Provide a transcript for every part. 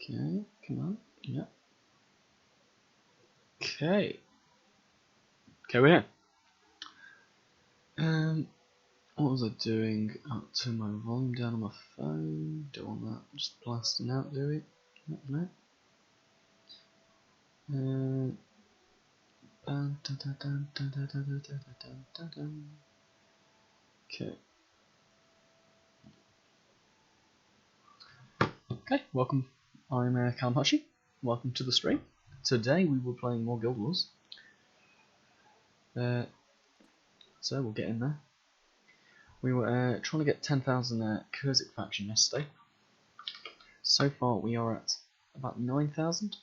Okay, come on. Yeah. Okay. Okay, we're here. What was I doing? I'll turn my volume down on my phone. Don't want that just blasting out, do we? No. Okay. Okay, welcome. I'm Kalmachi. Welcome to the stream. Today we were playing more Guild Wars. So we'll get in there. We were trying to get 10,000 Kurzick faction yesterday. So far we are at about 9,000.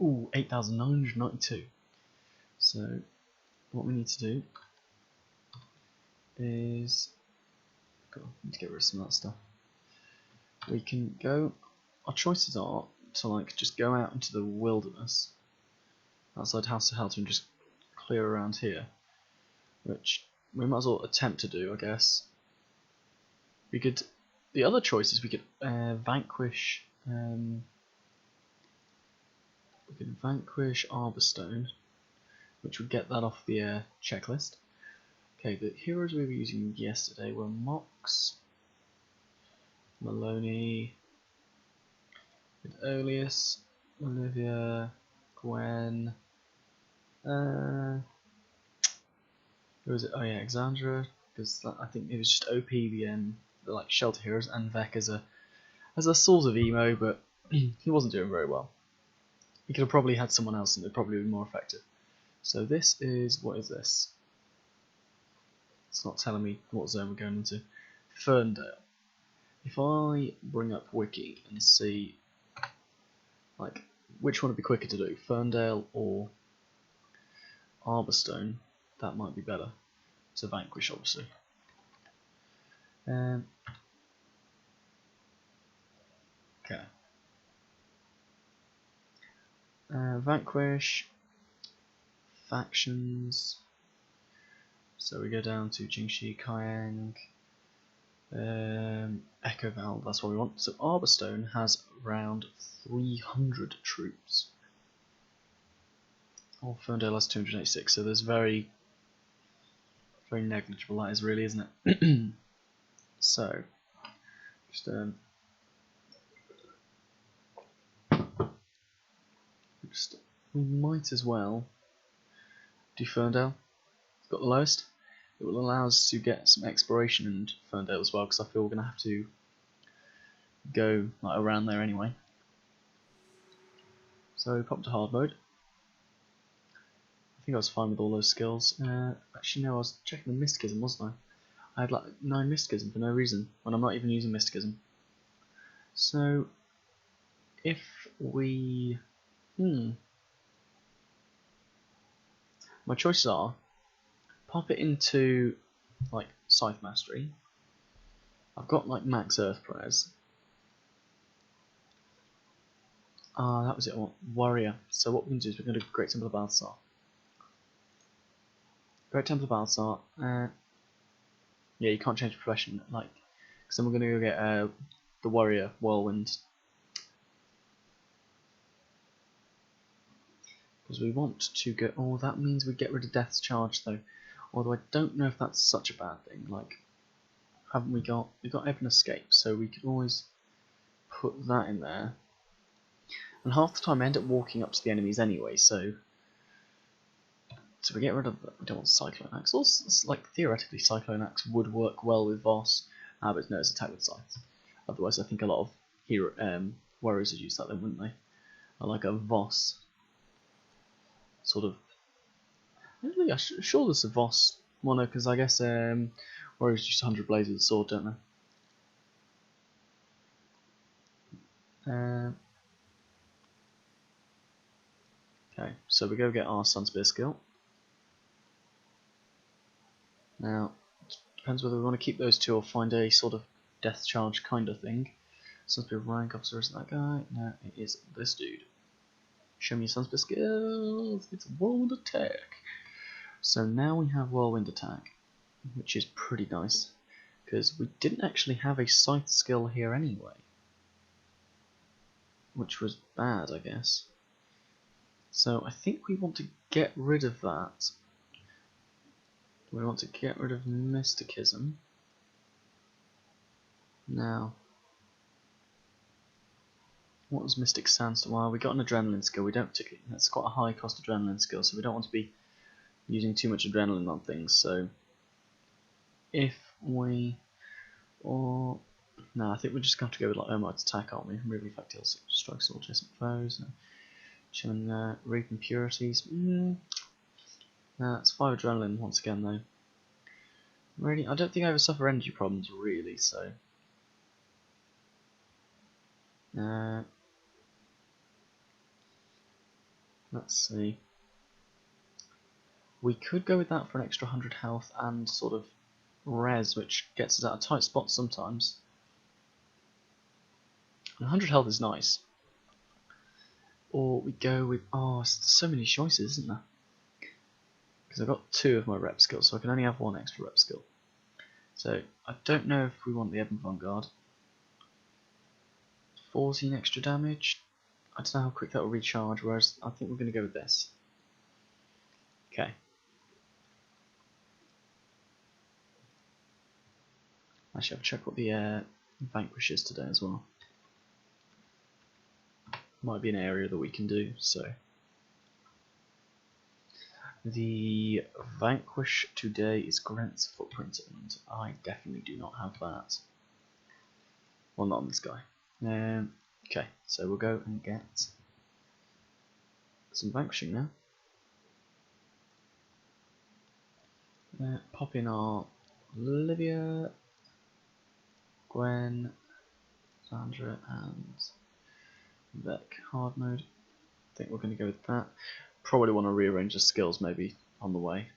Ooh, 8,992. So what we need to do is need to get rid of some of that stuff. We can go. Our choices are to like just go out into the wilderness outside House of Helter and just clear around here, which we might as well attempt to do, I guess. We could. The other choice is we could vanquish. We could vanquish Arborstone, which would get that off the checklist. Okay, the heroes we were using yesterday were Mox, Maloney, Oleus, Olivia, Gwen. Who was it? Oh yeah, Exandra, because I think it was just OP the like shelter heroes, and Vec as a sort of emo, but he wasn't doing very well. He could have probably had someone else, and it'd probably be more effective. So this is, what is this? It's not telling me what zone we're going into. Ferndale. If I bring up Wiki and see, like, which one would be quicker to do, Ferndale or Arborstone, that might be better to vanquish, obviously. Okay. Vanquish, factions. So we go down to Jingxi, Kayang, echovald. That's what we want. So Arborstone has around 300 troops. Oh, Ferndale has 286. So there's very negligible. That is really, isn't it? So just we might as well do Ferndale. It's got the lowest. It will allow us to get some exploration in Ferndale as well, because I feel we're going to have to go like around there anyway. So we pop to hard mode. I think I was fine with all those skills. Actually no, I was checking the Mysticism, wasn't I? I had like 9 Mysticism for no reason, when I'm not even using Mysticism. So if we... my choices are pop it into like Scythe Mastery. I've got like max Earth Prayers. That was it. Warrior. So what we're going to do is we're going to do Great Temple of Balthasar. Great Temple of Balthasar. Yeah, you can't change profession, like, because then we're going to go get the Warrior Whirlwind. Because we want to go. Oh, that means we get rid of Death's Charge though. Although I don't know if that's such a bad thing. Like, haven't we got Ebon Escape, so we could always put that in there. And half the time I end up walking up to the enemies anyway, so we get rid of that. We don't want Cyclone Axe. Also, like, theoretically Cyclone Axe would work well with Voss, but no, it's attack with Scythes. Otherwise I think a lot of warriors would use that then, wouldn't they? Or like a Voss sort of... Yeah, sure there's a Voss mono, because I guess warriors use 100 blades with a sword, don't they? Okay, so we go get our Sunspear skill. Now, it depends whether we want to keep those two or find a sort of Death Charge kind of thing. Sunspear rank officer, isn't that guy? No, it is this dude. Show me your Sunspear skills. It's Whirlwind Attack. So now we have Whirlwind Attack, which is pretty nice, because we didn't actually have a Scythe skill here anyway. which was bad, I guess. So I think we want to get rid of that. We want to get rid of mysticism. Now, what was Mystic Sandstorm? Well, we got an adrenaline skill. We don't particularly. That's quite a high cost adrenaline skill, so we don't want to be using too much adrenaline on things. So, if we, or no, I think we're just going to have to go with like Omite's attack, aren't we? Remove effect deals strikes all adjacent foes. Chilling reap impurities. It's 5 adrenaline once again though. Really, I don't think I ever suffer energy problems really. So. Let's see. We could go with that for an extra 100 health and sort of res, which gets us out of tight spots sometimes. And 100 health is nice. Or we go with... oh, there's so many choices, isn't there? Because I've got 2 of my rep skills, so I can only have 1 extra rep skill. So, I don't know if we want the Ebon Vanguard. 14 extra damage. I don't know how quick that will recharge, whereas I think we're going to go with this. Okay. Actually, I'll check what the vanquish is today as well. Might be an area that we can do, so. The vanquish today is Grant's footprint, and I definitely do not have that. Well, not on this guy. Okay, so we'll go and get some vanquishing now. Pop in our Olivia, Gwen, Sandra, and Beck hard mode. I think we're going to go with that. Probably want to rearrange the skills maybe on the way.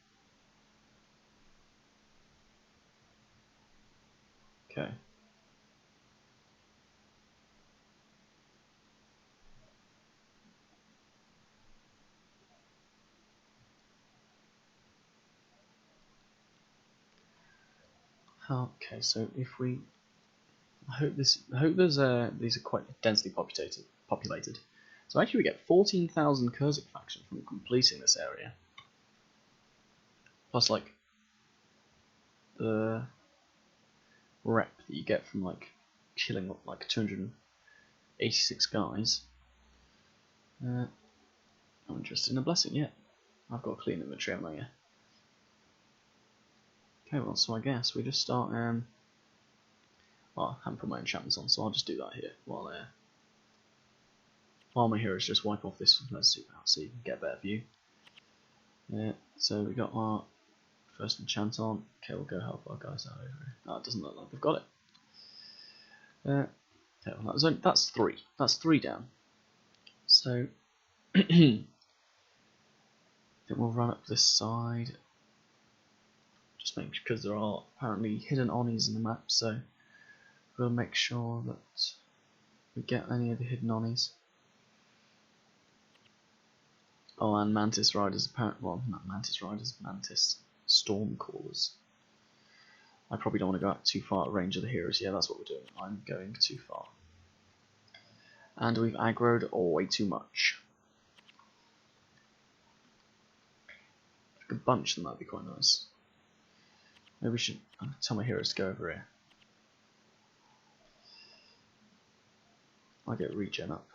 Okay. Okay, so if we, I hope these are quite densely populated. So actually we get 14,000 Kurzick faction from completing this area. Plus like the rep that you get from like killing like 286 guys. I'm interested in a blessing yet. I've got a clean inventory, haven't I? Yeah. Okay, well, so I guess we just start. Well, I haven't put my enchantments on, so I'll just do that here while my heroes just wipe off this. Let's zoom out so you can get a better view. So we got our first enchant on. Okay, we'll go help our guys out over here. Oh, it doesn't look like they've got it. Okay, well, that's 3. That's 3 down. So I think we'll run up this side. Just make because there are apparently hidden Onis in the map, so we'll make sure that we get any of the hidden Onis. Oh, and Mantis Riders apparently, well, not Mantis Riders, Mantis Stormcallers. I probably don't want to go out too far at range of the heroes. Yeah, that's what we're doing. I'm going too far. And we've aggroed way too much. If we could bunch them, that'd be quite nice. Maybe we should tell my heroes to go over here. I'll get regen up.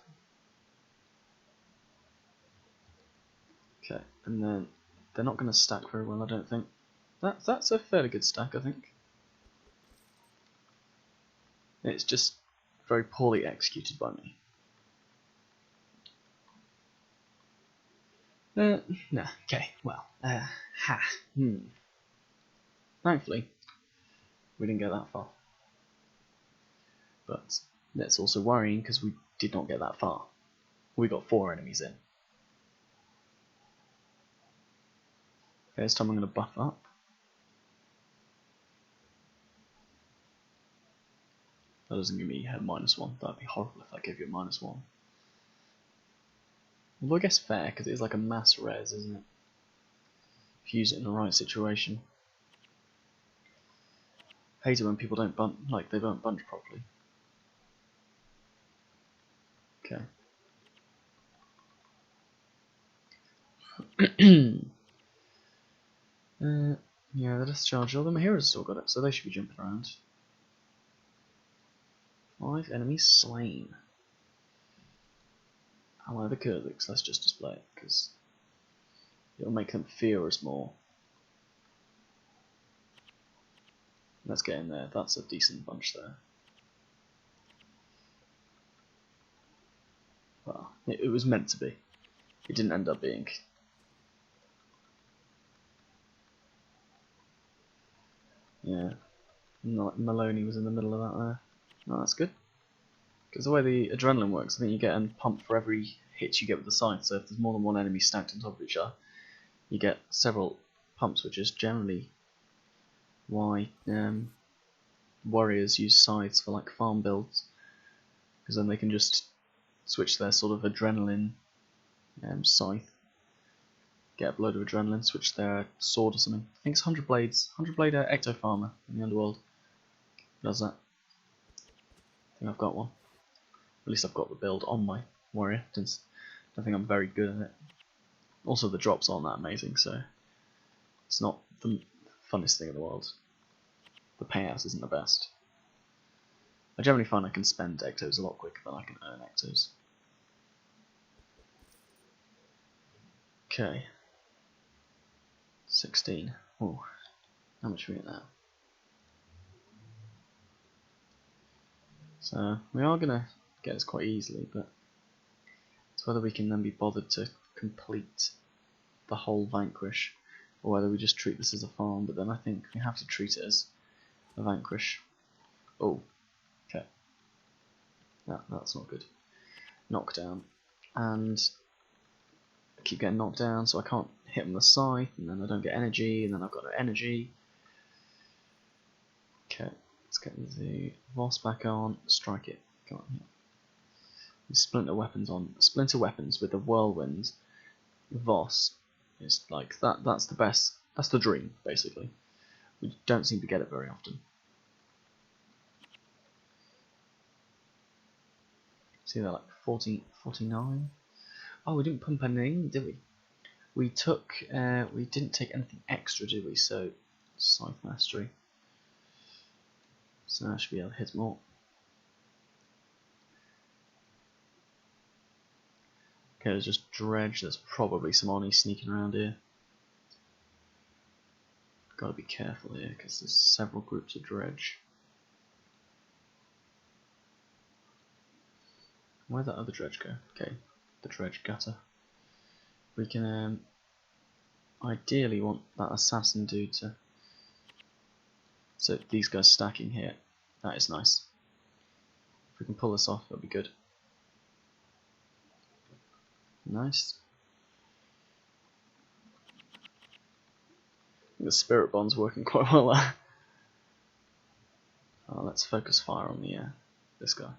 Okay, and then they're not going to stack very well, I don't think. That's a fairly good stack, I think. It's just very poorly executed by me. No, okay, well, Thankfully, we didn't get that far. But that's also worrying because we did not get that far. We got 4 enemies in. Okay, this time I'm going to buff up. That doesn't give me a -1. That'd be horrible if that gave you a -1. Although I guess fair, because it's like a mass res, isn't it? If you use it in the right situation. Hate it when people don't bunch, like they don't bunch properly. Okay. Yeah, the discharge. All my heroes still got it, so they should be jumping around. 5 enemies slain. However, Kurzicks, let's just display it, because it'll make them fear us more. Let's get in there, that's a decent bunch there. Well, it was meant to be. It didn't end up being. Yeah, Maloney was in the middle of that there. No, that's good. Because the way the adrenaline works, I think you get a pump for every hit you get with the scythe, so if there's more than one enemy stacked on top of each other, you get several pumps, which is generally why warriors use scythes for like farm builds, because then they can just switch their sort of adrenaline scythe, get a load of adrenaline, switch their sword or something. I think it's 100 blades, 100 blade ecto farmer in the underworld does that. I think I've got one. At least I've got the build on my warrior. I don't think I'm very good at it. Also, the drops aren't that amazing, so it's not the funnest thing in the world. The payout isn't the best. I generally find I can spend ectos a lot quicker than I can earn ectos. Okay. 16. Oh, how much are we at now? So, we are going to get this quite easily, but it's whether we can then be bothered to complete the whole vanquish, or whether we just treat this as a farm, but then I think we have to treat it as a vanquish. Oh, okay. No, that's not good. Knockdown. And I keep getting knocked down, so I can't hit him with the scythe, and then I don't get energy, and then I've got no energy. Okay, let's get the Voss back on, strike it. Come on, yeah. Splinter weapons on. Splinter weapons with the whirlwind Voss is like that's the best, that's the dream, basically. We don't seem to get it very often. See that, like 40, 49? Oh, we didn't pump anything, did we? We didn't take anything extra, did we? So, scythe mastery. So I should be able to hit more. Okay, there's just dredge. There's probably some Oni sneaking around here. Gotta be careful here because there's several groups of dredge. Where'd that other dredge go? Okay, the dredge gutter. We can ideally want that assassin dude to. So these guys stacking here. That is nice. If we can pull this off, that'll be good. Nice. I think the spirit bond's working quite well there. Oh, let's focus fire on the this guy.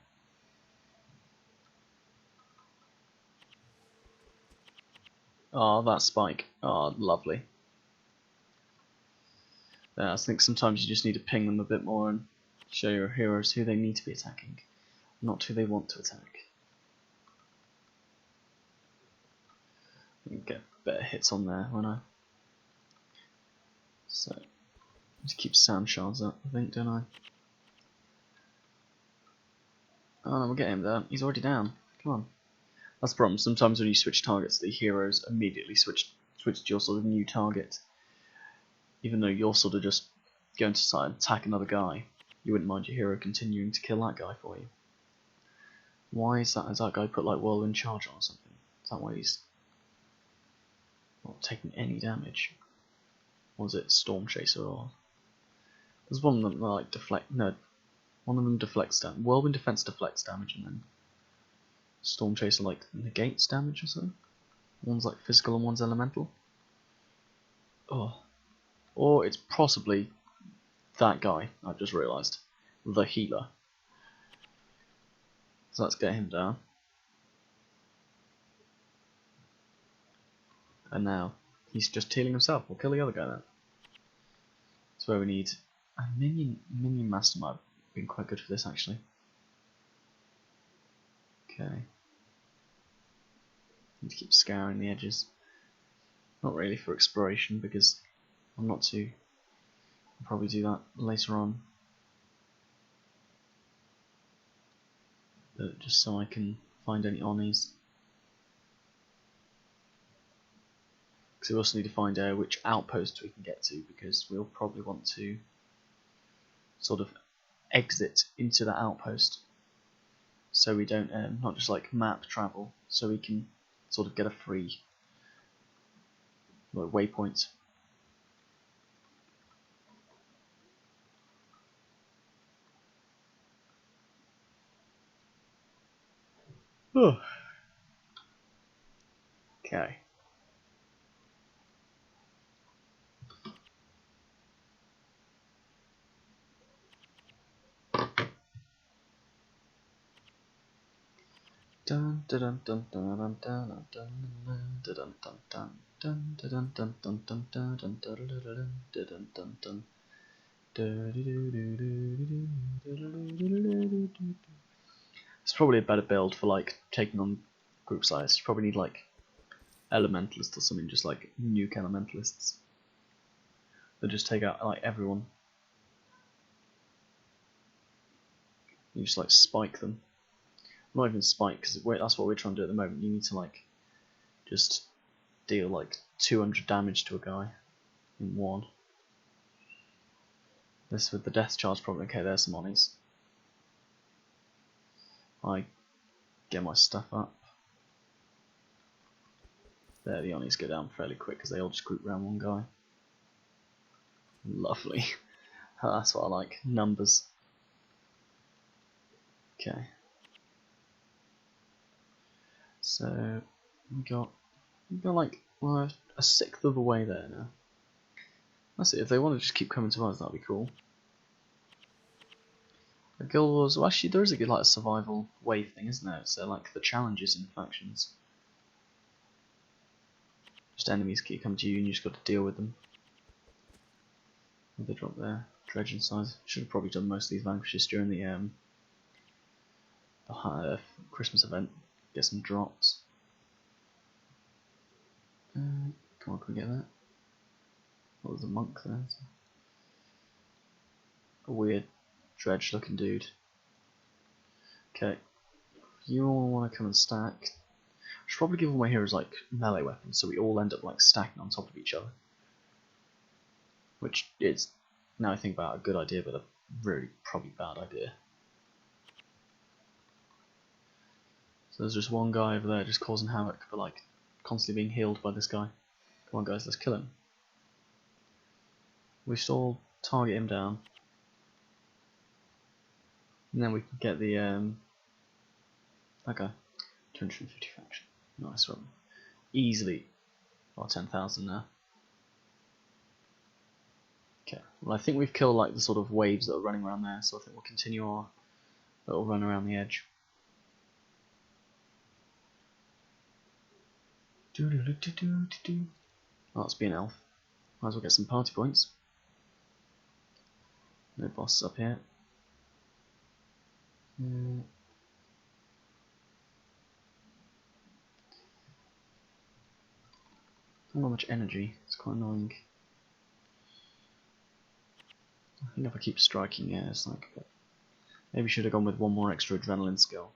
Oh, that spike. Oh, lovely. Yeah, I think sometimes you just need to ping them a bit more and show your heroes who they need to be attacking, not who they want to attack. I can get better hits on there when I. So, just keep sand shards up, I think, don't I? Oh no, we'll get him there. He's already down. Come on. That's the problem. Sometimes when you switch targets, the heroes immediately switch to your sort of new target. Even though you're sort of just going to try and attack another guy, you wouldn't mind your hero continuing to kill that guy for you. Why is that? Has that guy put like whirlwind charge on or something? Is that why he's not taking any damage? Or is it Storm Chaser or? There's one of them that like deflect. No, one of them deflects damage. Whirlwind defense deflects damage, and then Storm Chaser like negates damage or something. One's like physical and one's elemental. Oh, or it's possibly that guy. I've just realised, the healer. So let's get him down. And now he's just healing himself. We'll kill the other guy then. That's where we need a minion master might have been quite good for this actually. Okay. Need to keep scouring the edges. Not really for exploration because I'm not too. I'll probably do that later on. But just so I can find any Onis. Because we also need to find out which outposts we can get to, because we'll probably want to sort of exit into the outpost, so we don't not just like map travel, so we can sort of get a free waypoint. Oh. Okay. Dun dun dun dun dun dun dun dun dun dun dun dun dun dun dun dun dun dun dun dun. It's probably a better build for like taking on group size. You probably need like elementalists or something, just like nuke elementalists that just take out like everyone. You just like spike them. Not even spike, because that's what we're trying to do at the moment. You need to like just deal like 200 damage to a guy in one. This with the death charge problem. Okay, there's some Onis. I get my stuff up. There, the Onis go down fairly quick because they all just group around one guy. Lovely. That's what I like. Numbers. Okay. So we got like a sixth of the way there now. That's it. If they want to just keep coming to us, that'd be cool. The Guild Wars. Well, actually, there is a good like survival wave thing, isn't there? So like the challenges in factions. Just enemies keep coming to you, and you just got to deal with them. They drop their dredge inside. Should have probably done most of these vanquishes during the Christmas event. Get some drops. Come on, can we get that? Oh, there's a monk there. A weird dredge looking dude. Okay. You all want to come and stack. I should probably give all my heroes like melee weapons so we all end up like stacking on top of each other. Which is, now I think about it, a good idea, but a really probably bad idea. So there's just one guy over there just causing havoc, but like constantly being healed by this guy. Come on guys, let's kill him. We should all target him down. And then we can get the that guy. 250 faction. Nice one. Easily. Or 10,000 now. Okay. Well, I think we've killed like the sort of waves that are running around there, so I think we'll continue our little run around the edge. Oh, that's being an elf. Might as well get some party points. No bosses up here. Not much energy. It's quite annoying. I think if I keep striking, yeah, it's like. Maybe should have gone with one more extra adrenaline skill.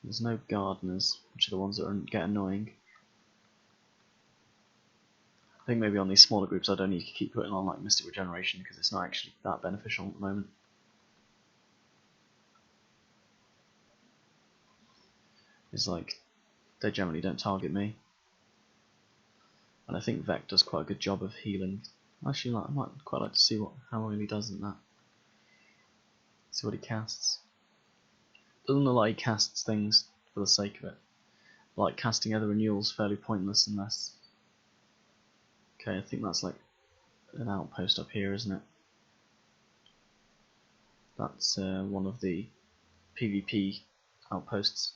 There's no gardeners, which are the ones that get annoying. I think maybe on these smaller groups I don't need to keep putting on like Mystic Regeneration because it's not actually that beneficial at the moment. It's like, they generally don't target me. And I think Vec does quite a good job of healing. Actually, I might quite like to see how well he does in that. See what he casts. Doesn't look like he casts things for the sake of it. Like casting other renewals fairly pointless unless. Okay, I think that's like an outpost up here, isn't it? That's one of the PvP outposts,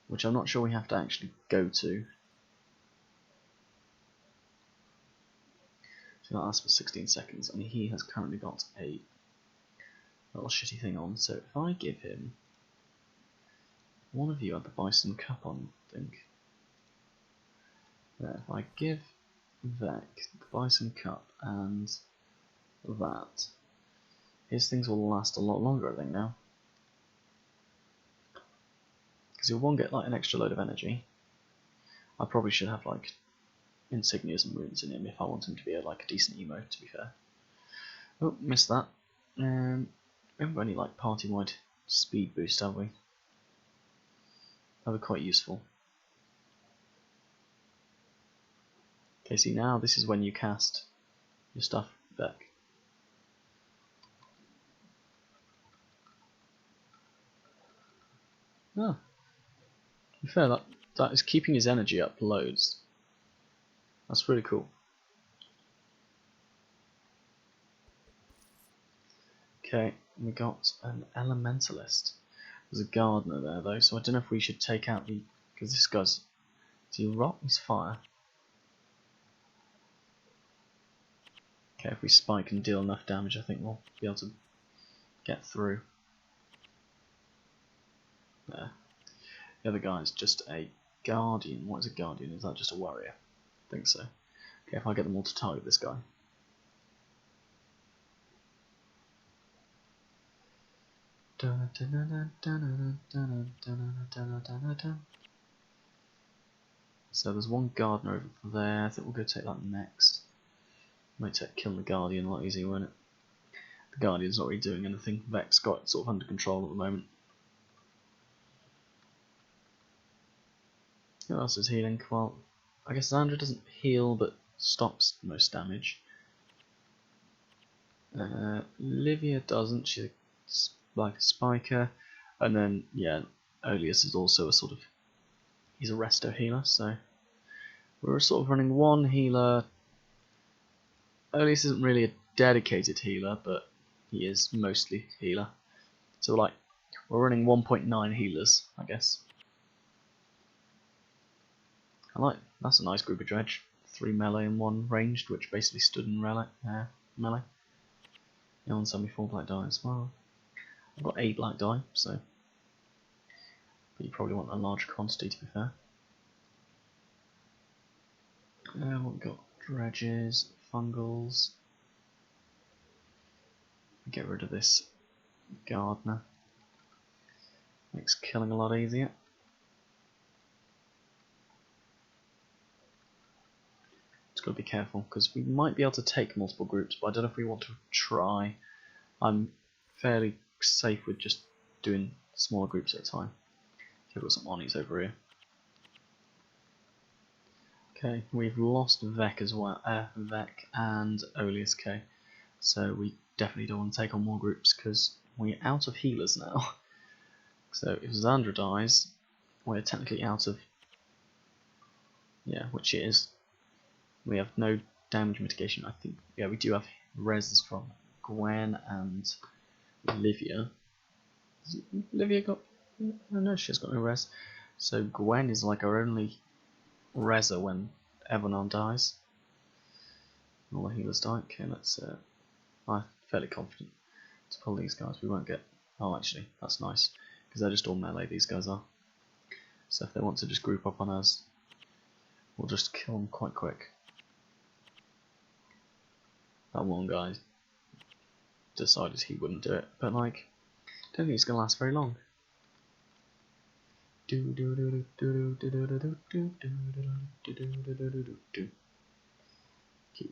which I'm not sure we have to actually go to. So that lasts for 16 seconds, and he has currently got a little shitty thing on. So if I give him, one of you had the Bison Cup on, I think. There, if I give Vec the Bison Cup and that, his things will last a lot longer, I think, now. Because he'll get like an extra load of energy. I probably should have like insignias and runes in him if I want him to be like a decent emo, to be fair. Oh, missed that. We haven't got any like party-wide speed boost, have we? That would be quite useful. Okay, see now this is when you cast your stuff back. Oh, to be fair, that is keeping his energy up loads. That's really cool. Okay, we got an elementalist. There's a gardener there though, so I don't know if we should take out the, because this guy's, is he rock? He's fire. Okay, if we spike and deal enough damage, I think we'll be able to get through. There. The other guy is just a guardian. What is a guardian? Is that just a warrior? I think so. Okay, if I get them all to target this guy. So there's one gardener over there. I think we'll go take that next. Might kill the guardian a lot easier, won't it? The guardian's not really doing anything. Vec's got it sort of under control at the moment. Who else is healing? Well, I guess Xandra doesn't heal but stops most damage. Livia doesn't. She's like a spiker. And then, yeah, Oleus is also a sort of, he's a resto healer, so we're sort of running one healer. Oleus isn't really a dedicated healer, but he is mostly healer. So we're running 1.9 healers, I guess. That's a nice group of dredge. 3 melee and 1 ranged, which basically stood in melee. No one sent me 4 black die as well. I've got 8 black die, so. But you probably want a larger quantity, to be fair. We've got dredges, fungals. Get rid of this gardener. Makes killing a lot easier. Just got to be careful because we might be able to take multiple groups, but I don't know if we want to try. I'm fairly safe with just doing smaller groups at a time. We've got some Onis over here. Okay, we've lost Vec as well, Vec and Oleus K. So we definitely don't want to take on more groups because we're out of healers now. So if Xandra dies, we're technically out of, yeah, which it is. We have no damage mitigation. I think, yeah, we do have reses from Gwen and Livia. Has Livia got? No, she's got no res. So Gwen is like our only reser when Evernon dies. All the healers die. Okay, let's. I'm fairly confident to pull these guys. We won't get. Oh, actually, that's nice because they're just all melee. These guys are. So if they want to just group up on us, we'll just kill them quite quick. That one guy decided he wouldn't do it, but like, don't think it's gonna last very long. Keep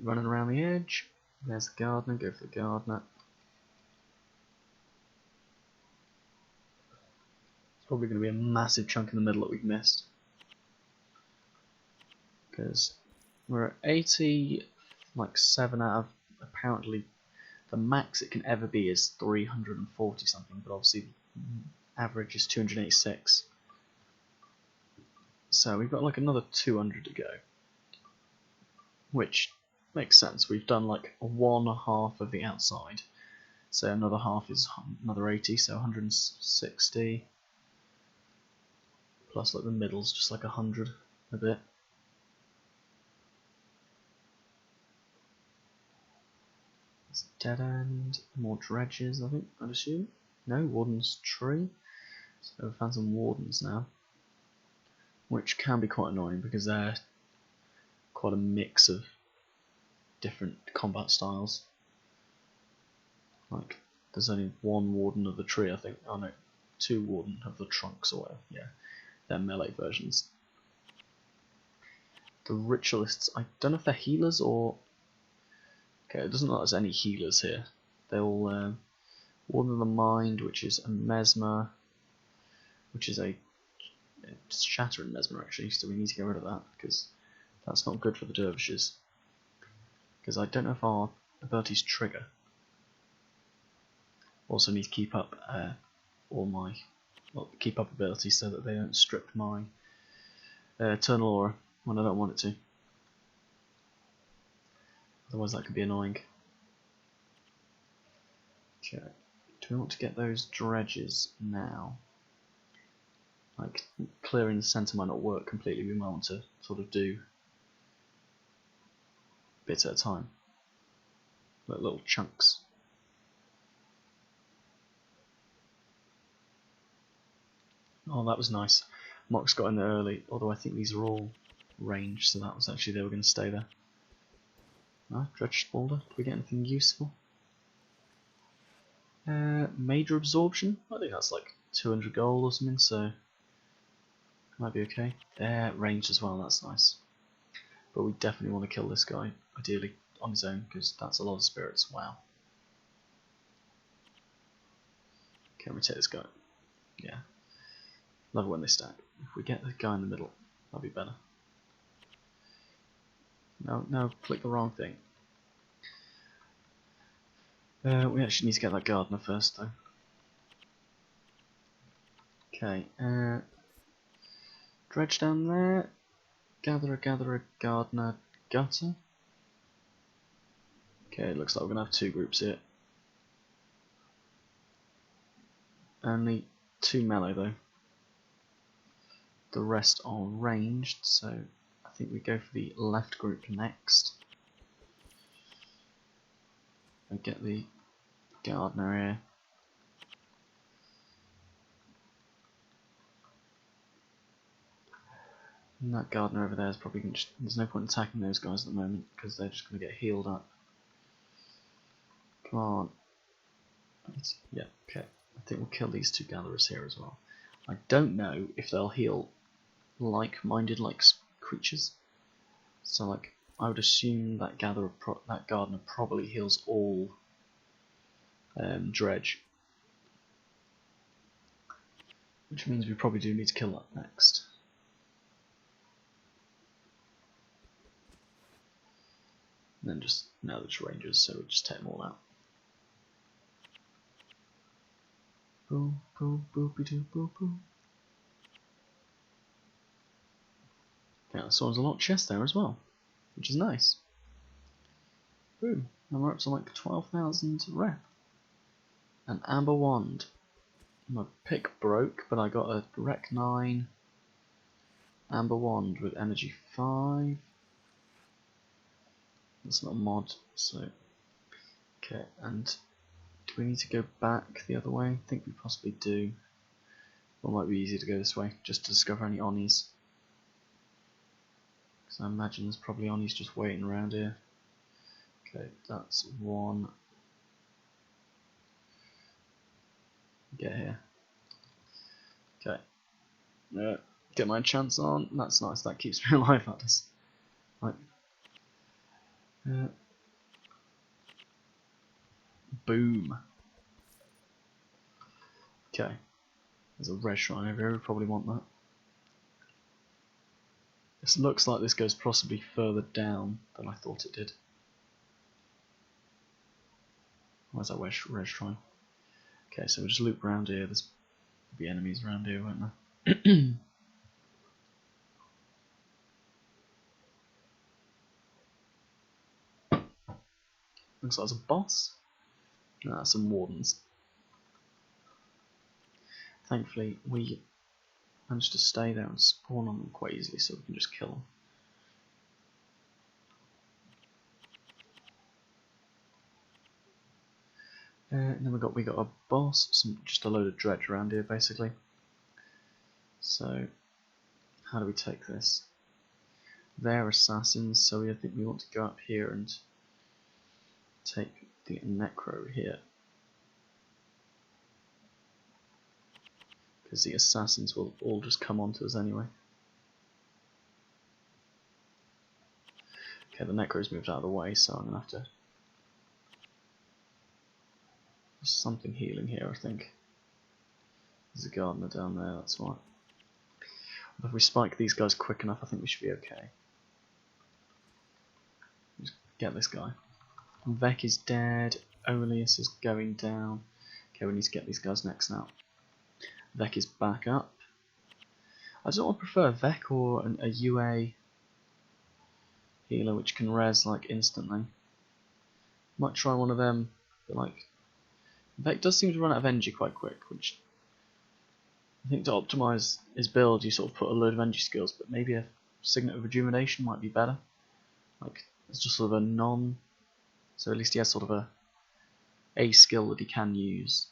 running around the edge. There's the gardener. Go for the gardener. It's probably going to be a massive chunk in the middle that we've missed because we're at 80, like 7 out of apparently the max it can ever be is 340 something, but obviously average is 286. So we've got like another 200 to go, which makes sense. We've done like 1/2 of the outside, so another half is another 80, so 160. Plus like the middle's just like 100 a bit. It's a dead end. More dredges, I think, I'd assume. No, Warden's Tree. So we've found some Wardens now. Which can be quite annoying because they're quite a mix of different combat styles. Like, there's only one Warden of the Tree, I think. Oh no, 2 Warden of the Trunks or whatever. Yeah, they're melee versions. The Ritualists, I don't know if they're healers or... Okay, it doesn't look like there's any healers here. They're all Warden of the Mind, which is a Mesmer, which is a Shattering Mesmer actually, so we need to get rid of that, because that's not good for the dervishes. Because I don't know if our abilities trigger. Also need to keep up all my keep up abilities so that they don't strip my Eternal Aura when I don't want it to. Otherwise that could be annoying. Okay, do we want to get those dredges now? Like, clearing the centre might not work completely, we might want to sort of do bits at a time. Like little chunks. Oh, that was nice. Mox got in there early, although I think these are all ranged, so that was actually they were going to stay there. Ah, Dredge Boulder, did we get anything useful? Major Absorption? I think that's like 200 gold or something, so might be okay. Ranged as well, that's nice. But we definitely want to kill this guy, ideally on his own, because that's a lot of spirits. Wow. Can we take this guy? Yeah. Love it when they stack. If we get the guy in the middle, that'll be better. No, click the wrong thing. We actually need to get that gardener first, though. Okay, dredge down there. Gatherer, gardener, gutter. Okay, it looks like we're going to have 2 groups here. Only 2 melee, though. The rest are ranged, so I think we go for the left group next. And get the gardener here. And that gardener over there is probably going to... There's no point attacking those guys at the moment, because they're just going to get healed up. Come on. Yeah, okay. I think we'll kill these 2 gatherers here as well. I don't know if they'll heal like-minded creatures. So like, I would assume that gardener probably heals all dredge. Which means we probably do need to kill that next. And then just, now there's rangers, so we'll just take them all out. Boom, boom, boopy doo, boop, boom. Yeah, so there's a lot of chests there as well, which is nice. Boom, and we're up to like 12,000 rep. An amber wand. My pick broke, but I got a rec 9 amber wand with energy 5. That's not a mod, so okay. And do we need to go back the other way? I think we possibly do. Or it might be easier to go this way, just to discover any Onis. Because I imagine there's probably Onis just waiting around here. Okay, that's 1. Get here. Okay. Get my chance on. That's nice. That keeps me alive. That does. Right. Boom. Okay. There's a red shrine over here. We probably want that. This looks like this goes possibly further down than I thought it did. Where's that red shrine? Okay, so we'll just loop around here. There's be enemies around here, won't there? Looks like there's a boss. Nah, some wardens. Thankfully, we managed to stay there and spawn on them quite easily, so we can just kill them. And then we got a boss, just a load of dredge around here basically. So how do we take this? They're assassins, so I think we want to go up here and take the necro here, because the assassins will all just come onto us anyway. Okay, the necro's moved out of the way, so I'm gonna have to. There's something healing here, I think. There's a gardener down there, that's why. If we spike these guys quick enough, I think we should be okay. Just get this guy. Vec is dead. Oleus is going down. Okay, we need to get these guys next now. Vec is back up. I don't know if I prefer Vec or a UA healer which can res like instantly. Might try one of them, but like Vec does seem to run out of energy quite quick, which I think to optimize his build you sort of put a load of energy skills, but maybe a Signet of Rejuvenation might be better. Like it's just sort of a non, so at least he has sort of a skill that he can use.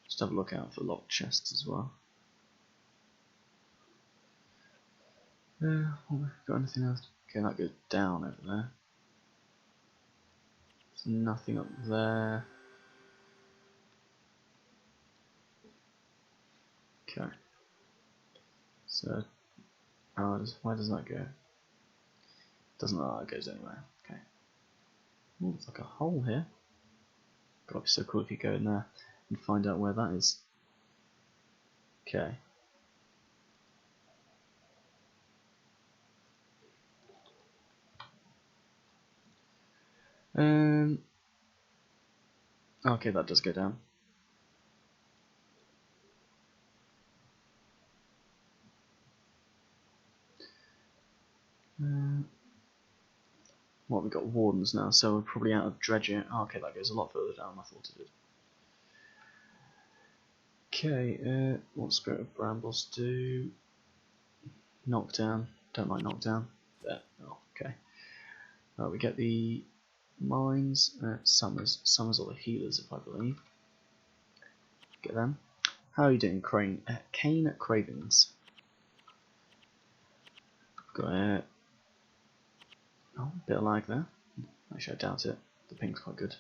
Just have a look out for locked chests as well. Got anything else? Okay, that goes down over there. There's nothing up there. Okay. So, where does that go? Doesn't look like it goes anywhere. Okay. Ooh, it's like a hole here. God, it'd be so cool if you go in there and find out where that is. Okay. Okay, that does go down. Well, we've got wardens now, so we're probably out of dredging. Oh, okay, that goes a lot further down than I thought it did. Okay, what Spirit of Brambles do? Knockdown. Don't like knockdown. There. Oh, okay. We get the mines. Summers. Summers are the healers, if I believe. Get them. How are you doing, Kane Cravings? Got a bit of lag there. Actually, I doubt it. The ping's quite good.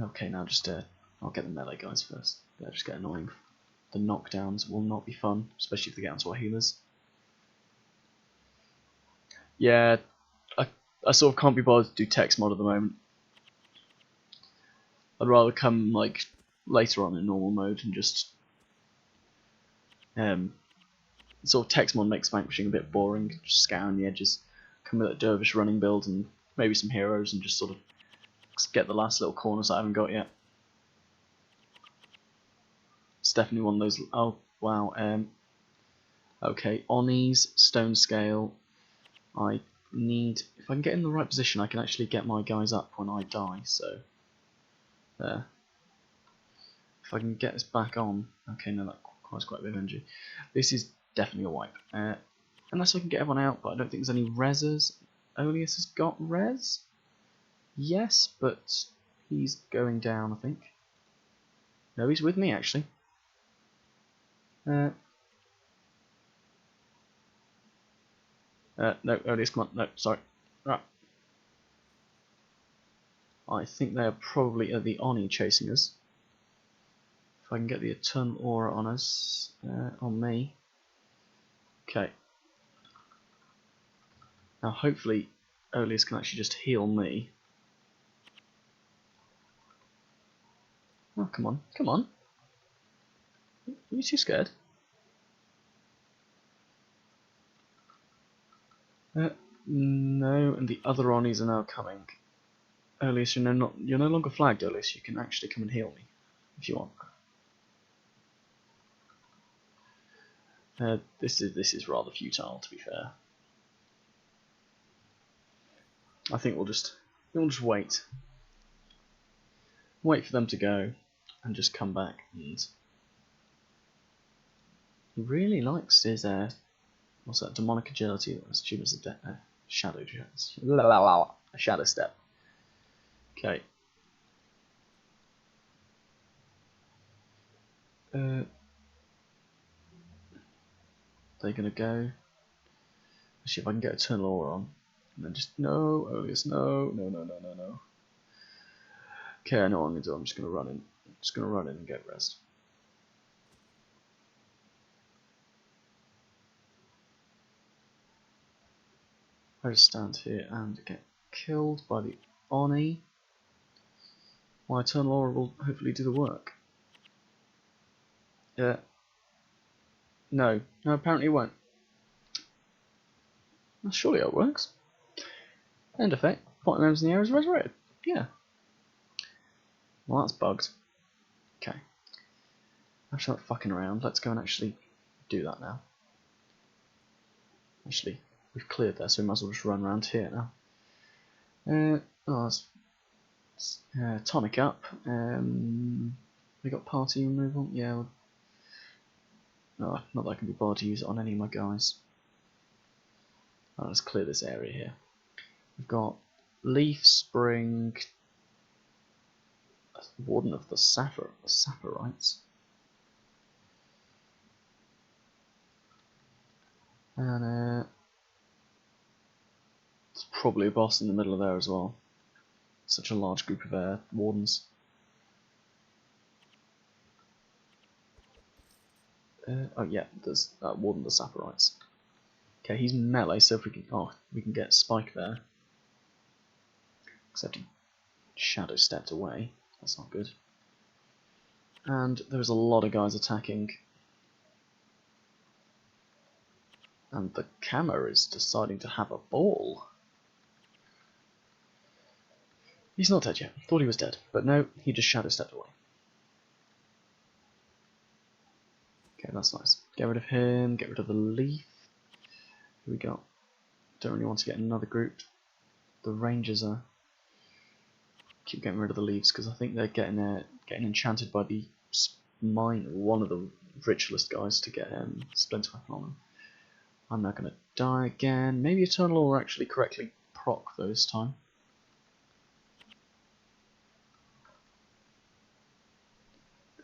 Okay, now just I'll get the melee guys first. They'll just get annoying. The knockdowns will not be fun, especially if they get onto our healers. Yeah, I sort of can't be bothered to do text mod at the moment. I'd rather come like later on in normal mode and just sort of text mod makes vanquishing a bit boring. Just scouring the edges, come with a dervish running build and maybe some heroes and just sort of get the last little corners I haven't got yet. It's definitely one of those. Oh wow. Okay, Oni's stone scale. I need, if I can get in the right position, I can actually get my guys up when I die. So there. If I can get this back on. Okay, no, that requires quite a bit of energy. This is definitely a wipe. Unless I can get everyone out, but I don't think there's any reses. Oleus has got res. Yes, but he's going down, I think. No, he's with me actually. No, Oleus, come on. No, sorry. Right. I think they're probably at the Oni chasing us. If I can get the Eternal Aura on us, on me. Okay. Now hopefully Oleus can actually just heal me. Oh, come on, come on. Are you too scared? No, and the other Onis are now coming. Oleus, you're no longer flagged, Oleus. You can actually come and heal me if you want. This is rather futile, to be fair. I think we'll just wait for them to go, and just come back. And he really likes his What's that? Demonic agility. Let's assume it's a shadow a shadow step. Okay. They're gonna go. See if I can get Eternal Aura on. And then just no, Oleus, no. Okay, I know what I'm gonna do. I'm just gonna run in. Just gonna run in and get rest. I just stand here and get killed by the Oni. My Eternal Aura will hopefully do the work. Yeah. No, apparently it won't. Well, surely it works. End effect. Party members in the area is resurrected. Yeah. Well, that's bugged. Okay. I'll start fucking around. Let's go and actually do that now. Actually, we've cleared there, so we might as well just run around here now. Let's tonic up. We got party removal. Yeah. Not that I can be bothered to use it on any of my guys. Let's clear this area here. We've got Leaf, Spring, Warden of the Sapphirites. And there's probably a boss in the middle of there as well. Such a large group of wardens. Oh yeah, there's Warden of the Sapphirites. Okay, he's melee, so if we can get Spike there. Except he shadow stepped away. That's not good. And there's a lot of guys attacking. And the Camo is deciding to have a ball. He's not dead yet. Thought he was dead, but no, he just shadow stepped away. Okay, that's nice. Get rid of him, get rid of the Leaf. Who we got? Don't really want to get another group. The Rangers are... Keep getting rid of the Leaves because I think they're getting enchanted by the mine, one of the ritualist guys to get Splinter Weapon on them. I'm not going to die again. Maybe Eternal Aura actually correctly proc this time.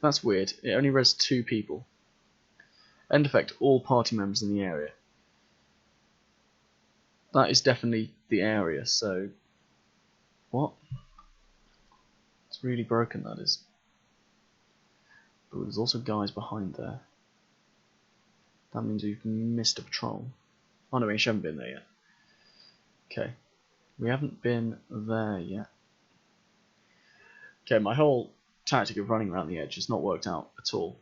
That's weird. It only res 2 people. End effect, all party members in the area. That is definitely the area, so... What? It's really broken, that is. But there's also guys behind there. That means we've missed a patrol. Oh no, we haven't been there yet. Okay. We haven't been there yet. Okay, my whole tactic of running around the edge has not worked out at all.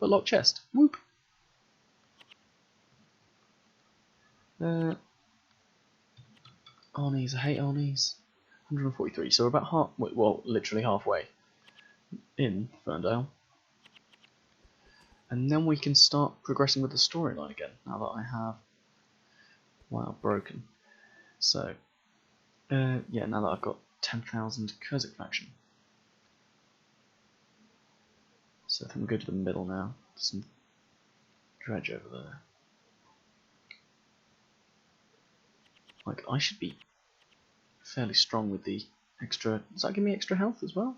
But locked chest. Whoop! Arnies, I hate Arnies. 143, so we're about literally halfway in Ferndale. And then we can start progressing with the storyline again, now that I have... Wow, broken. So, yeah, now that I've got 10,000 Kurzick faction. So if we go to the middle now, there's some dredge over there. Like, I should be fairly strong with the extra... Does that give me extra health as well?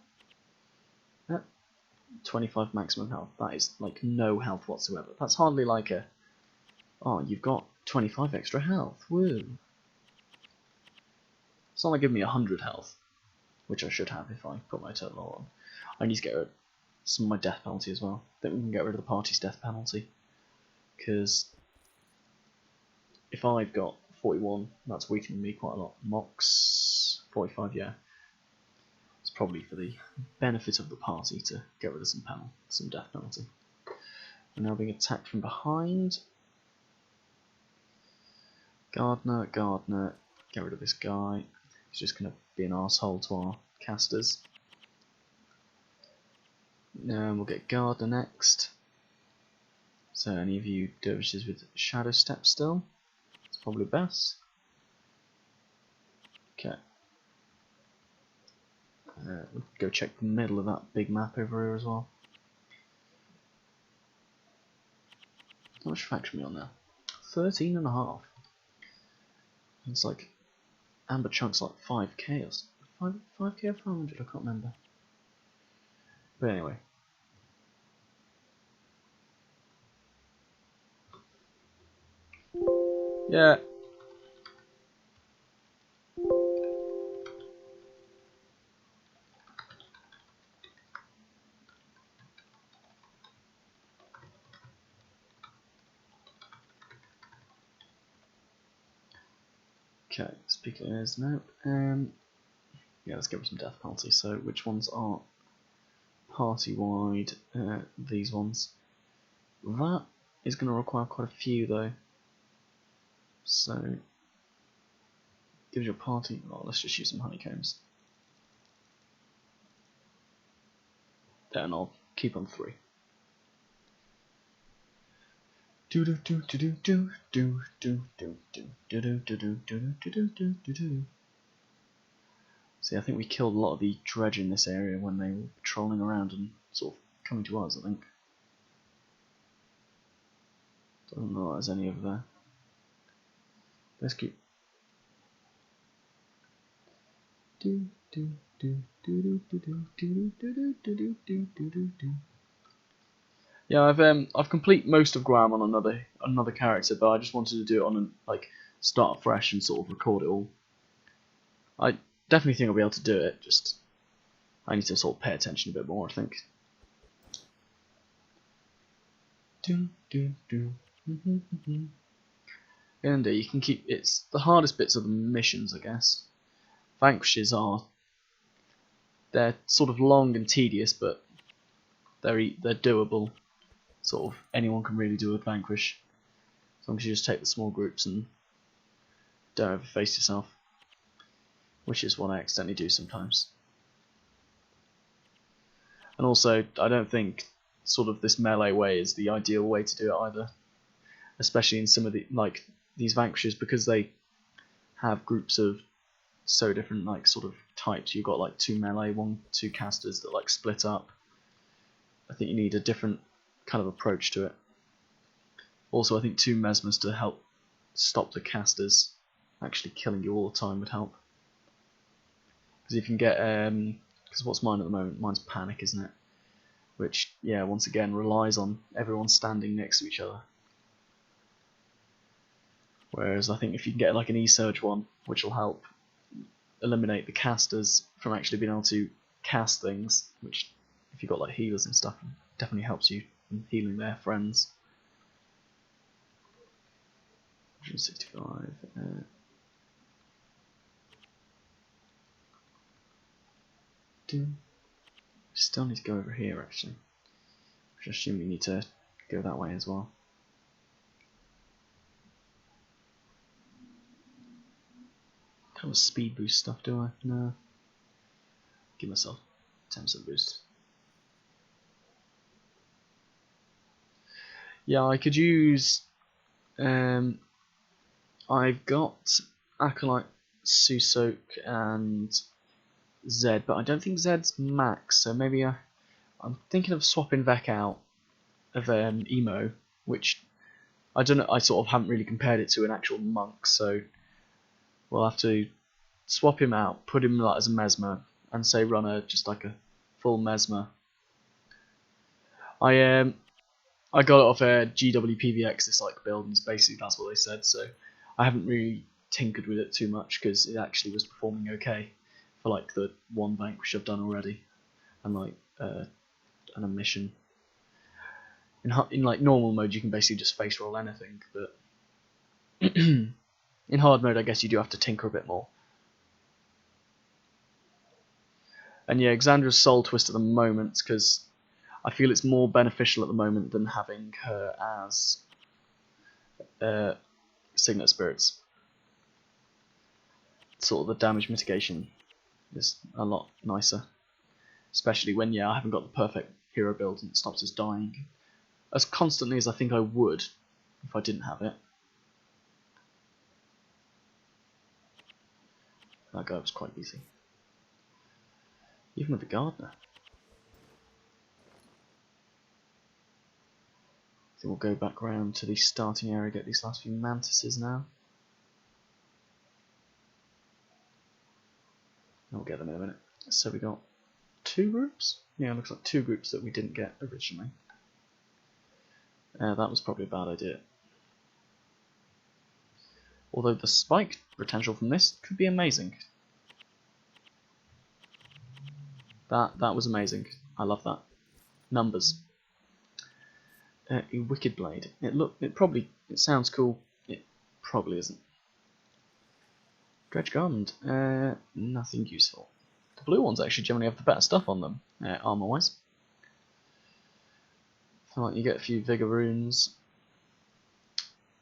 25 maximum health. That is like no health whatsoever. That's hardly like a... Oh, you've got 25 extra health. Woo! It's not like giving me 100 health, which I should have if I put my Eternal Aura on. I need to get rid of some of my death penalty as well. I think we can get rid of the party's death penalty. Because if I've got 41, that's weakening me quite a lot. Mox 45, yeah. It's probably for the benefit of the party to get rid of some death penalty. We're now being attacked from behind. Gardener, get rid of this guy. He's just going to be an arsehole to our casters. And we'll get Gardener next. So any of you dervishes with Shadow Step still? It's probably best. Okay. We'll go check the middle of that big map over here as well. How much faction are we on now? 13 and a half. It's like Amber Chunk's like 5k or 5k or 500, I can't remember. But anyway. Yeah. Okay, speaking as no. Yeah, let's give some death penalty. So, which ones are party-wide? These ones. That is going to require quite a few, though. So, gives you a party. Oh, let's just use some honeycombs. Then I'll keep on 3. Do do do do do do do do do do do do do do do do do do. See, I think we killed a lot of the dredge in this area when they were patrolling around and sort of coming to us, I think. Doesn't know there's any over there. Let's keep. Do do do do do do do do do do do do do do. Yeah, I've complete most of GWAMM on another character, but I just wanted to do it on start fresh and sort of record it all. I definitely think I'll be able to do it. Just I need to sort of pay attention a bit more, I think. Do do do. And you can keep it's the hardest bits of the missions, I guess. Vanquishes they're sort of long and tedious, but they're doable. Sort of anyone can really do a vanquish, as long as you just take the small groups and don't overface yourself, which is what I accidentally do sometimes. And also, I don't think sort of this melee way is the ideal way to do it either, especially in some of the these vanquishes, because they have groups of so different sort of types. You've got like 2 melee, 2 casters that split up. I think you need a different kind of approach to it. Also, I think 2 mesmers to help stop the casters actually killing you all the time would help. Because if you can get because what's mine at the moment? Mine's panic, isn't it? Which, yeah, once again relies on everyone standing next to each other. Whereas I think if you can get like an E-surge one, which will help eliminate the casters from actually being able to cast things, which if you've got like healers and stuff, definitely helps you in healing their friends. 165. Still need to go over here actually, which I assume we need to go that way as well. Kind of speed boost stuff, do I? No. Give myself 10% boost. Yeah, I could use. I've got Acolyte, Susok, and Zed, but I don't think Zed's max. So maybe I'm thinking of swapping Vec out of Emo, which I don't know. I sort of haven't really compared it to an actual monk, so we'll have to swap him out, put him as a mesmer, and say run just like a full mesmer. I got it off GWPVX, this build, and basically that's what they said. So I haven't really tinkered with it too much because it actually was performing okay for the 1 vanquish I've done already, and a mission. In normal mode, you can basically just face roll anything, but in hard mode, I guess you do have to tinker a bit more. And yeah, Xandra's Soul Twist at the moment, because I feel it's more beneficial at the moment than having her as Signet Spirits. Sort of the damage mitigation is a lot nicer, especially when I haven't got the perfect hero build and it stops us dying as constantly as I think I would if I didn't have it. That guy was quite easy, even with the gardener. think we'll go back round to the starting area, get these last few mantises now. We'll get them in a minute. So we got 2 groups? Yeah, it looks like 2 groups that we didn't get originally. That was probably a bad idea. Although the spike potential from this could be amazing. That was amazing. I love that. Numbers. A wicked blade. It sounds cool. It probably isn't. Dredge garment. Nothing useful. The blue ones actually generally have the better stuff on them, armor wise. I feel like you get a few vigor runes.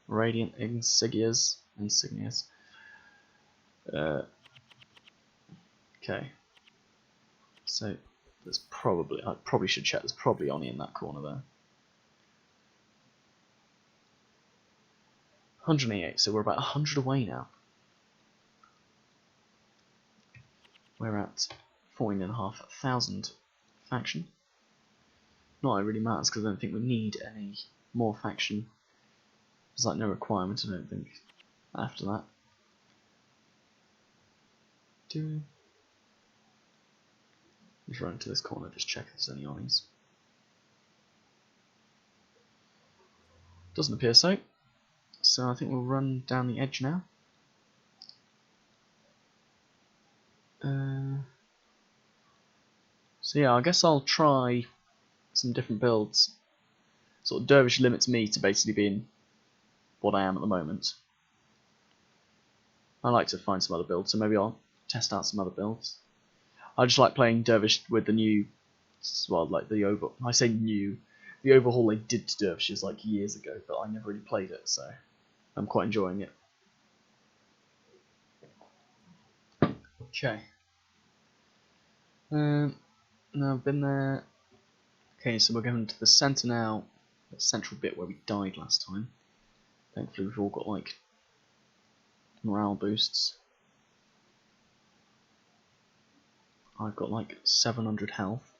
Radiant insignias. Okay. So there's probably, I probably should check, there's probably Oni in that corner there. 188, so we're about 100 away now. We're at 14,500 faction. Not that it really matters because I don't think we need any more faction. There's like no requirement, I don't think, after that. Just run to this corner, just check if there's any Onis. Doesn't appear so. So I think we'll run down the edge now. So yeah, I guess I'll try some different builds. Sort of Dervish limits me to basically being what I am at the moment. I like to find some other builds, so maybe I'll test out some other builds. I just like playing Dervish with the new, well, like the I say new, the overhaul they did to Dervishes like years ago, but I never really played it, so I'm quite enjoying it. Okay. Now I've been there. Okay, so we're going to the centre now, the central bit where we died last time. Thankfully we've all got like morale boosts. I've got like 700 health,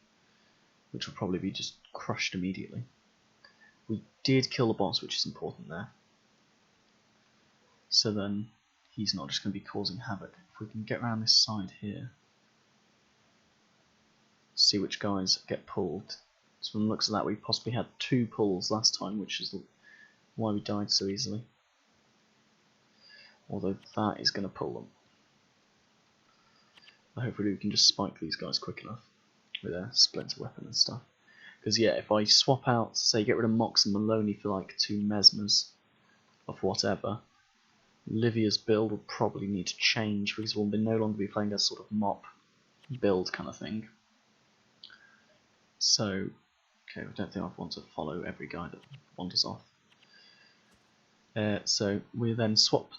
which will probably be just crushed immediately. We did kill the boss, which is important there. So then he's not just going to be causing havoc. If we can get around this side here, see which guys get pulled. So from the looks of that, we possibly had 2 pulls last time, which is why we died so easily. Although that is going to pull them. Hopefully we can just spike these guys quick enough with a splinter weapon and stuff. Because yeah, if I swap out, say get rid of Mox and Maloney for like 2 Mesmers of whatever, Livia's build will probably need to change because we'll no longer be playing a sort of mop build kind of thing. So, okay, I don't think I want to follow every guy that wanders off. So we then swap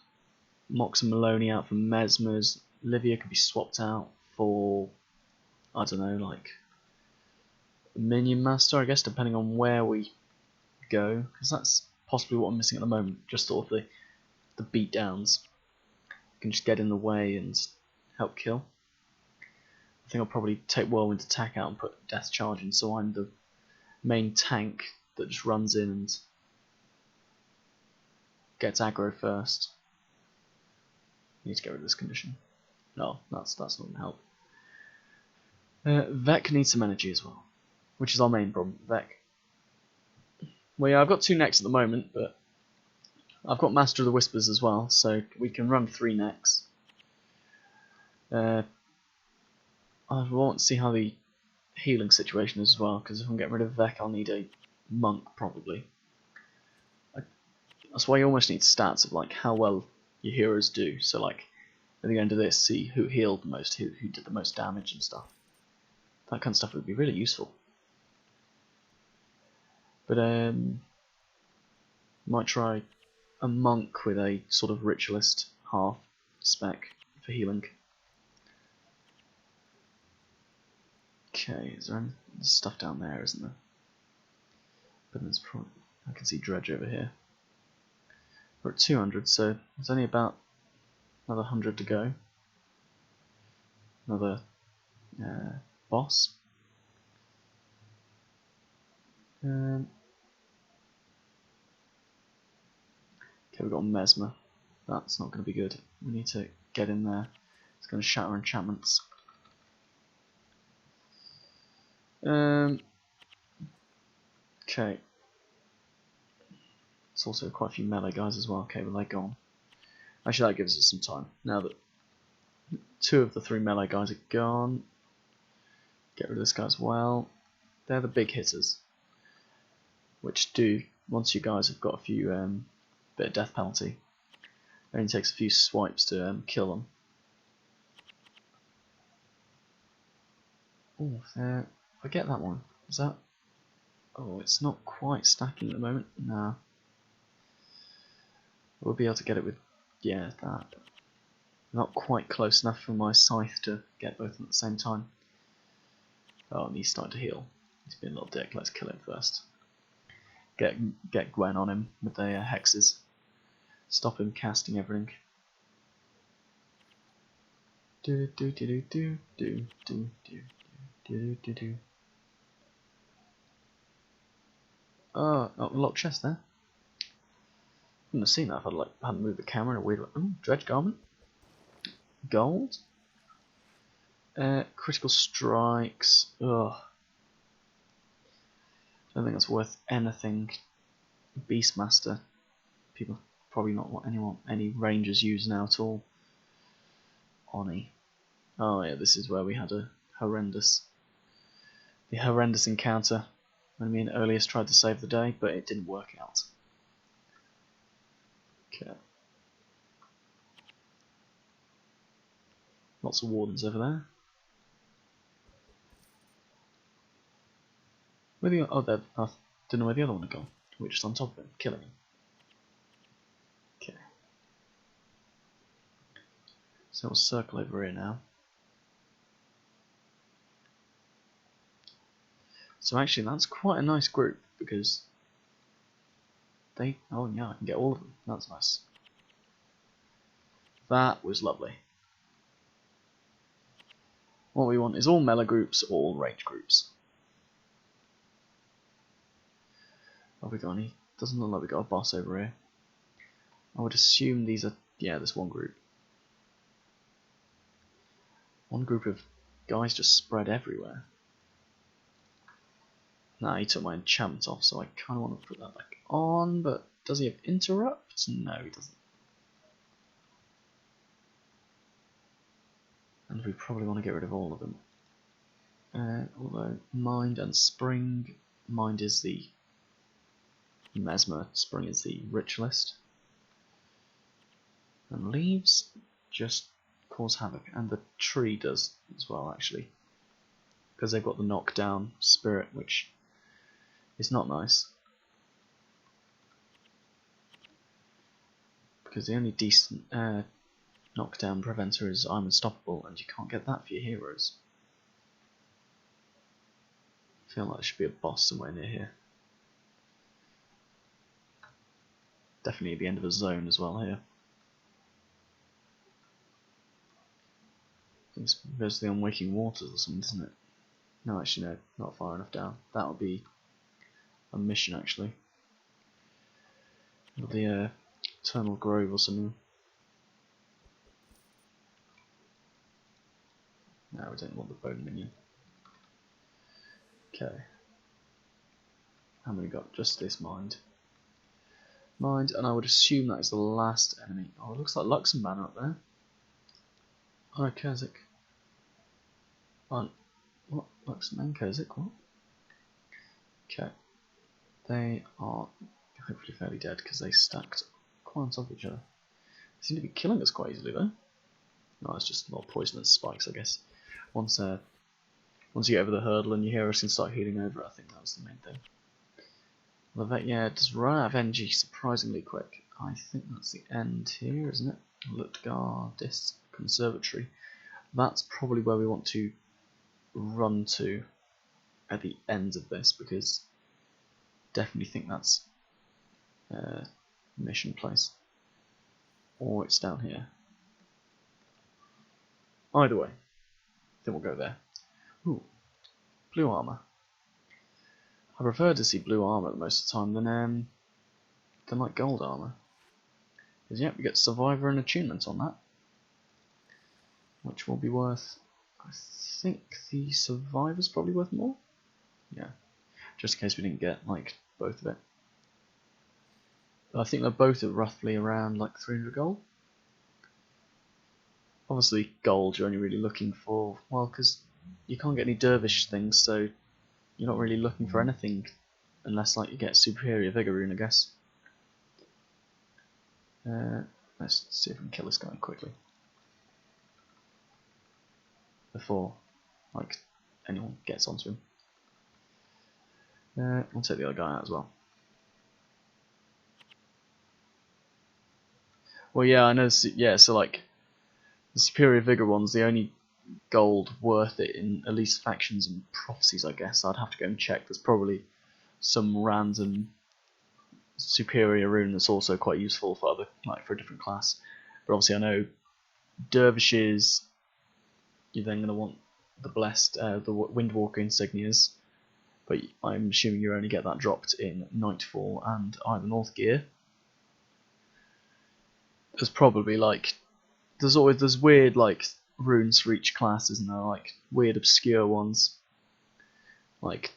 Mox and Maloney out for Mesmers. Livia could be swapped out for, I don't know, like Minion Master, I guess, depending on where we go, because that's possibly what I'm missing at the moment, just sort of the beatdowns. You can just get in the way and help kill. I think I'll probably take Whirlwind Attack out and put Death Charge in, so I'm the main tank that just runs in and gets aggro first. Need to get rid of this condition. No, that's not going to help. Vec needs some energy as well, which is our main problem. Vec. Well, yeah, I've got 2 necks at the moment, but I've got Master of the Whispers as well, so we can run 3 necks. I want to see how the healing situation is as well, because if I'm getting rid of Vec, I'll need a monk probably. That's why you almost need stats of like how well your heroes do. So like at the end of this, see who healed the most, who did the most damage and stuff. That kind of stuff would be really useful. But might try a monk with a sort of ritualist half spec for healing. Okay, is there any stuff down there, isn't there? But there's probably, I can see Dredge over here. We're at 200, so there's only about another 100 to go. Another boss. Okay, we've got Mesmer. That's not going to be good. We need to get in there. It's going to shatter enchantments. Okay. It's also quite a few melee guys as well. Okay, well they're gone. Actually, that gives us some time. Now that 2 of the 3 melee guys are gone, get rid of this guy as well. They're the big hitters, which do, once you guys have got a few bit of death penalty, it only takes a few swipes to kill them. Oh, forget that one. Is that? Oh, it's not quite stacking at the moment. Nah. We'll be able to get it with, yeah, that. Not quite close enough for my scythe to get both of them at the same time. Oh, and he's starting to heal. He's been a little dick. Let's kill him first. Get Gwen on him with the hexes. Stop him casting everything. Do do do do do do do do do do do. Oh, a lot of chest there. Wouldn't have seen that if I hadn't moved the camera in a weird way. Ooh, dredge garment. Gold. Critical strikes. Ugh. Don't think that's worth anything. Beastmaster. People probably not what any rangers use now at all. Oni. Oh yeah, this is where we had the horrendous encounter when me and Earliest tried to save the day, but it didn't work out. Okay. Lots of wardens over there. Where the I don't know where the other one had gone. We're just on top of him, killing him. Okay. So we'll circle over here now. So actually that's quite a nice group because they oh yeah, I can get all of them. That's nice. That was lovely. What we want is all melee groups, all range groups. Have we got any? Doesn't look like we got a boss over here. I would assume these are, yeah, this one group. One group of guys just spread everywhere. Nah, he took my enchantment off, so I kind of want to put that back on, but does he have interrupt? No, he doesn't. And we probably want to get rid of all of them. Although, Mind and Spring. Mind is the Mesmer, Spring is the Ritualist. And Leaves just cause havoc, and the tree does as well, actually. Because they've got the knockdown spirit, which is not nice. Because the only decent knockdown preventer is I'm Unstoppable, and you can't get that for your heroes. I feel like there should be a boss somewhere near here. Definitely at the end of a zone as well here. I think it's goes to the Unwaking Waters or something, isn't it? No, actually no, not far enough down. That would be a mission actually. Or the Eternal Grove or something. No, we don't want the bone minion. Okay. How many got? Just this Mind. Mind, and I would assume that is the last enemy. Oh, it looks like Luxembanner up there. Oh, no, Kurzick. Oh, what? Luxembanner, Kurzick, what? Okay. They are hopefully fairly dead because they stacked quite on top of each other. They seem to be killing us quite easily though. No, it's just more poisonous spikes, I guess. Once you get over the hurdle and your heroes can start healing over, I think that was the main thing. Levet, yeah, it does run out of energy surprisingly quick. I think that's the end here, isn't it? Lutgardis Conservatory. That's probably where we want to run to at the end of this, because definitely think that's mission place. Or it's down here. Either way, then we'll go there. Ooh, blue armor. I prefer to see blue armor most of the time than like gold armor. Because yeah, we get Survivor and Attunement on that, which will be worth, I think the Survivor's probably worth more? Yeah, just in case we didn't get like both of it. But I think they're both at roughly around like 300 gold. Obviously gold you're only really looking for, well, because you can't get any dervish things, so you're not really looking for anything unless like you get superior vigor rune, I guess. Let's see if we can kill this guy quickly before like anyone gets onto him. We'll take the other guy out as well. Well, yeah, I know. Yeah, so like the superior vigor ones, the only gold worth it in at least factions and prophecies, I guess. I'd have to go and check. There's probably some random superior rune that's also quite useful for other, like for a different class. But obviously, I know dervishes. You're then going to want the blessed, the Windwalker insignias, but I'm assuming you only get that dropped in Nightfall and either North Gear. There's probably like there's weird like runes for each class, isn't there? Like weird obscure ones, like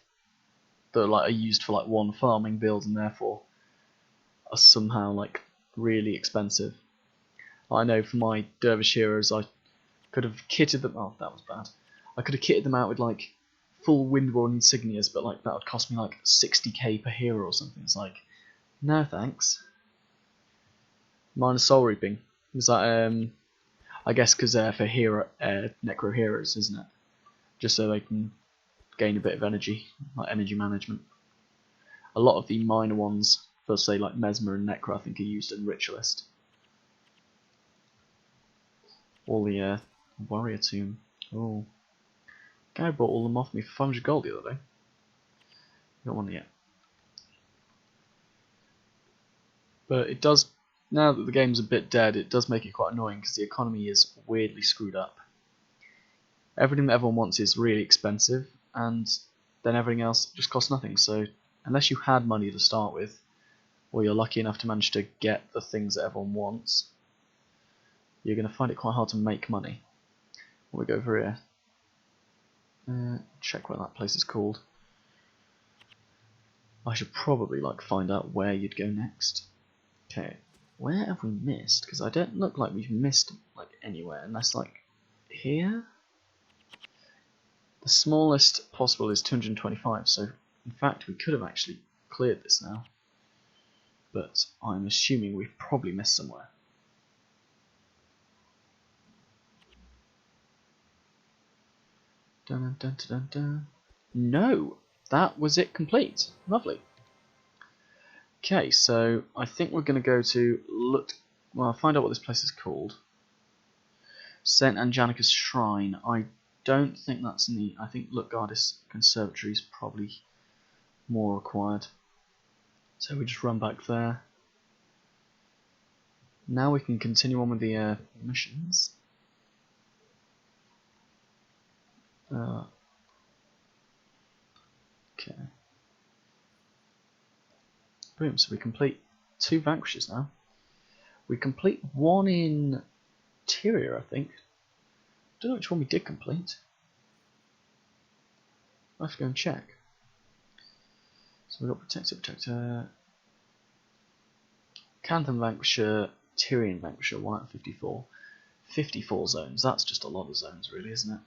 that like are used for like one farming build and therefore are somehow like really expensive. I know for my dervish heroes, I could have kitted them. Oh, that was bad. I could have kitted them out with like full Windworn insignias, but like that would cost me like 60k per hero or something. It's like, no thanks. Minus soul reaping. Is that I guess because for hero necro heroes, isn't it? Just so they can gain a bit of energy, like energy management. A lot of the minor ones, for say like Mesmer and Necro, I think are used in Ritualist. All the Warrior Tomb. Oh, guy bought all them off me for 500 gold the other day. Not one yet. But it does, now that the game's a bit dead, it does make it quite annoying because the economy is weirdly screwed up. Everything that everyone wants is really expensive, and then everything else just costs nothing. So unless you had money to start with, or you're lucky enough to manage to get the things that everyone wants, you're going to find it quite hard to make money. We go over here. Check what that place is called. I should probably like find out where you'd go next. Okay, where have we missed? Because I don't look like we've missed like anywhere, unless like here. The smallest possible is 225, so in fact we could have actually cleared this now. But I'm assuming we've probably missed somewhere. Dun, dun, dun, dun, dun. No, that was it complete. Lovely. Okay, so I think we're going to go to find out what this place is called. St. Angelica's Shrine. I don't think that's neat. I think Lutgardis Conservatory is probably more required. So we just run back there. Now we can continue on with the missions. Okay. Boom, so we complete 2 vanquishes now. We complete 1 in Tyria, I think. Don't know which one we did complete. I'll have to go and check. So we've got Protector, Canthan Vanquisher, Tyrian Vanquisher, 1 out of 54. 54 zones, that's just a lot of zones really, isn't it?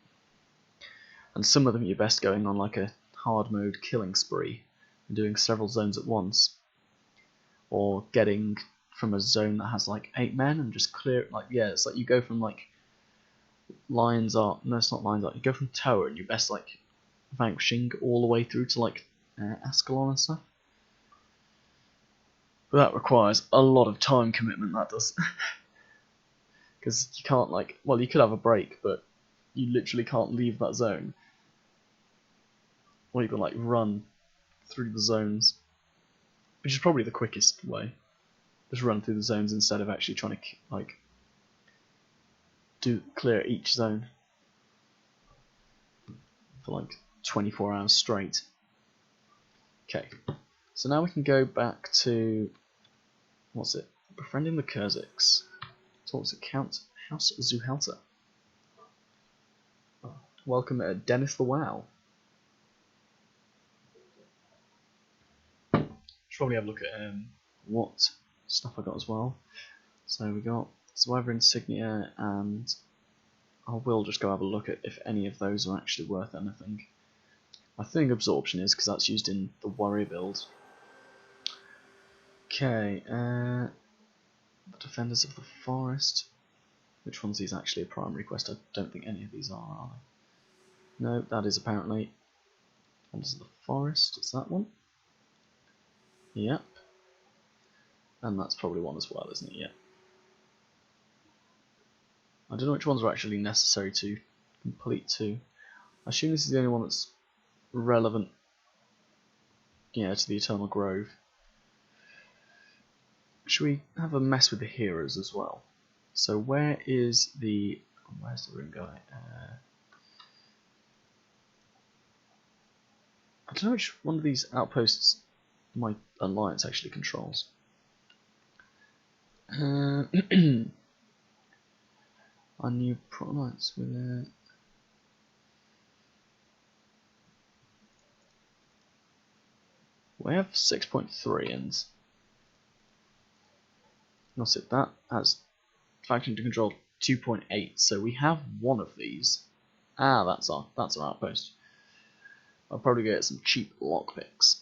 And some of them you're best going on like a hard mode killing spree and doing several zones at once. Or getting from a zone that has like 8 men and just clear it. Like, yeah, it's like you go from like Lions Art, no it's not Lions Art, you go from Tower and you're best like vanquishing all the way through to like Ascalon and stuff. But that requires a lot of time commitment, that does. Because you can't like, well you could have a break, but you literally can't leave that zone. Or you can like run through the zones, which is probably the quickest way. Just run through the zones instead of actually trying to like clear each zone for like 24 hours straight. Okay, so now we can go back to, what's it? Befriending the Kurzicks. Talk to Count House Zuhelter. Oh. Welcome, Dennis the Wow. Should probably have a look at what stuff I got as well. So we got Survivor Insignia, and I will just go have a look at if any of those are actually worth anything. I think Absorption is, because that's used in the Warrior build. Okay, the Defenders of the Forest. Which one's these actually a primary quest? I don't think any of these are they? No, that is apparently Defenders of the Forest. Is that one? Yep. And that's probably one as well, isn't it? Yeah. I don't know which ones are actually necessary to complete too. I assume this is the only one that's relevant, yeah, to the Eternal Grove. Should we have a mess with the heroes as well? So where's the room guy? I don't know which one of these outposts my alliance actually controls. Our new alliance will. We have 6.3 and that's it. That has faction to control 2.8. So we have one of these. Ah, that's our outpost. I'll probably get some cheap lockpicks.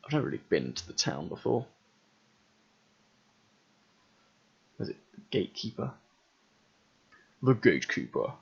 I've never really been to the town before. Was it the gatekeeper? The gatekeeper.